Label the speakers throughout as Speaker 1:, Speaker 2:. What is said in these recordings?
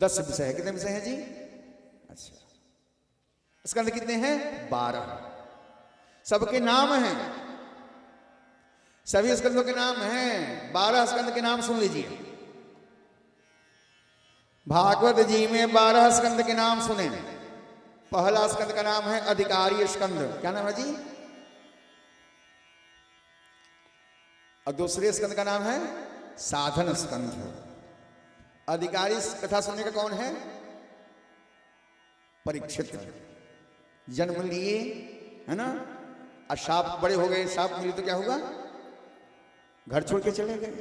Speaker 1: 10 विषय है। कितने विषय हैं जी? अच्छा, स्कंद कितने हैं? 12। सबके नाम हैं, सभी स्कंदों के नाम हैं। 12 स्कंद के नाम सुन लीजिए। भागवत जी में 12 स्कंद के नाम सुने। पहला स्कंद का नाम है अधिकारी स्कंद। क्या नाम है जी? और दूसरे स्कंद का नाम है साधन स्कंध। अधिकारी कथा सुनने का कौन है? परीक्षित। जन्म लिए है ना, और शाप बड़े हो गए, शाप मिले तो क्या होगा? घर छोड़ के चले गए।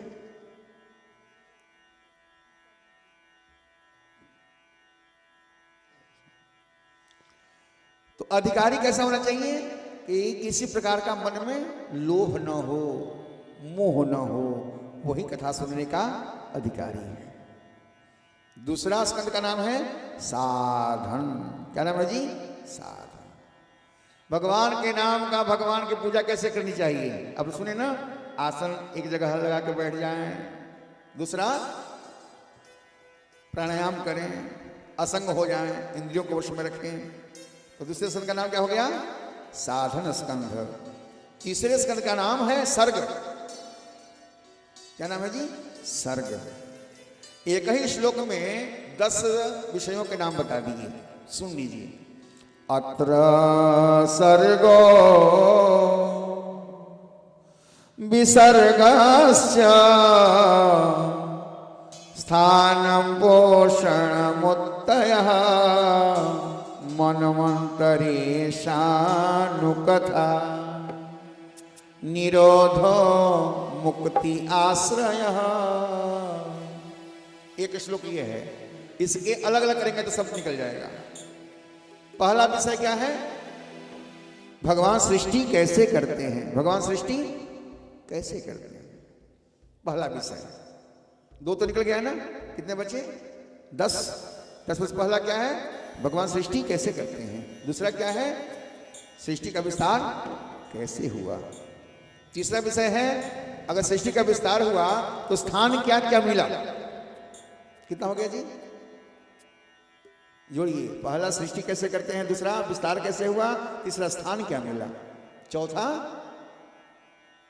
Speaker 1: तो अधिकारी कैसा होना चाहिए कि किसी प्रकार का मन में लोभ न हो, मोह न हो, वही कथा सुनने का अधिकारी है। दूसरा स्कंद का नाम है साधन। क्या नाम है जी? साधन। भगवान के नाम का, भगवान की पूजा कैसे करनी चाहिए? अब सुने ना, आसन एक जगह लगा के बैठ जाएं। दूसरा, प्राणायाम करें, असंग हो जाएं, इंद्रियों को वश में रखें। तो दूसरे स्कंद का नाम क्या हो गया? साधन स्कंध। तीसरे स्कंद का नाम है सर्ग। क्या नाम है जी? सर्ग। एक ही श्लोक में 10 विषयों के नाम बता दिए, सुन लीजिए। अत्र सर्गो विसर्गस्य स्थानं पोषणमुत्तयः मनमंतरेशानुकथा निरोधो मुक्ति आश्रयः। एक श्लोक ये है, इसके अलग अलग करेंगे तो सब निकल जाएगा। पहला विषय क्या है? भगवान सृष्टि कैसे करते हैं। भगवान सृष्टि कैसे करते हैं, पहला विषय। 2 तो निकल गया है ना, कितने बचे? 10। 10 में पहला क्या है? भगवान सृष्टि कैसे करते हैं। दूसरा क्या है? सृष्टि का विस्तार कैसे हुआ। तीसरा विषय है, अगर सृष्टि का विस्तार हुआ तो स्थान क्या क्या मिला। कितना हो गया जी? जोड़िए। पहला सृष्टि कैसे करते हैं, दूसरा विस्तार कैसे हुआ, तीसरा स्थान क्या मिला, चौथा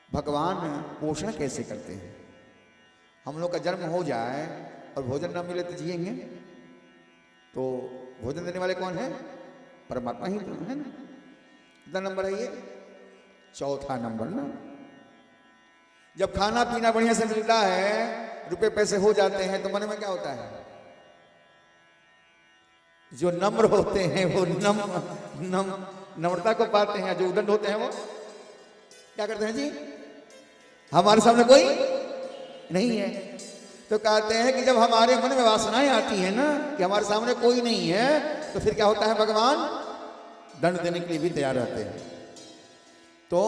Speaker 1: भगवान पोषण कैसे करते हैं। हम लोग का जन्म हो जाए और भोजन ना मिले तो जिएंगे? तो भोजन देने वाले कौन है? परमात्मा ही तो है ना। कितना नंबर है ये? चौथा नंबर ना। जब खाना पीना बढ़िया से मिलता है, रुपए पैसे हो जाते हैं, तो मन में क्या होता है? जो नम्र होते हैं वो नम्रता को पाते हैं। जो उदंड होते हैं वो क्या करते हैं जी? हमारे सामने कोई नहीं है तो कहते हैं कि जब हमारे मन में वासनाएं आती है ना कि हमारे सामने कोई नहीं है, तो फिर क्या होता है? भगवान दंड देने के लिए भी तैयार रहते हैं। तो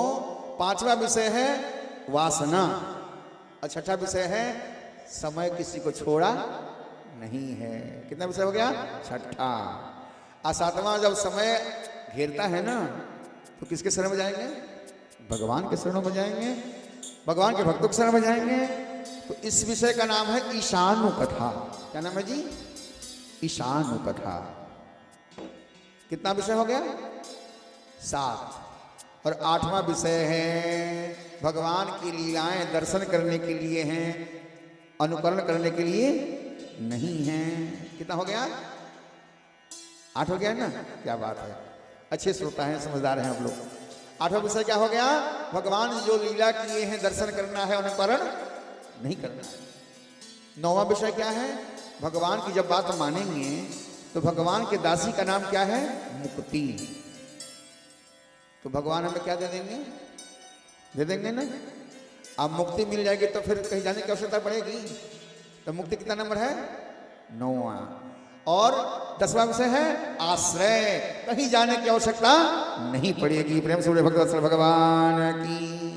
Speaker 1: 5वां विषय है वासना, और 6ठा विषय है समय किसी को छोड़ा नहीं है। कितना विषय हो गया? 6ठा। और 7वां, जब समय घेरता है ना तो किसके शरण में जाएंगे? भगवान के शरणों में जाएंगे, भगवान के भक्तों के शरण में जाएंगे। तो इस विषय का नाम है ईशानु कथा। क्या नाम है जी? ईशानु कथा। कितना विषय हो गया? 7। और 8वां विषय है भगवान की लीलाएं दर्शन करने के लिए हैं, अनुकरण करने के लिए नहीं है। कितना हो गया? 8 हो गया ना। क्या बात है, अच्छे श्रोता हैं, समझदार हैं हम लोग। 8वां विषय क्या हो गया? भगवान जो लीला किए हैं दर्शन करना है, अनुकरण नहीं करना है। 9वां विषय क्या है? भगवान की जब बात मानेंगे तो भगवान के दासी का नाम क्या है? मुक्ति। तो भगवान हमें क्या दे देंगे? दे देंगे ना। अब मुक्ति मिल जाएगी तो फिर कहीं जाने की आवश्यकता पड़ेगी। तो मुक्ति कितना नंबर है? 9वां। और 10वां विषय है आश्रय, कहीं जाने की आवश्यकता नहीं पड़ेगी। प्रेम से भगवान की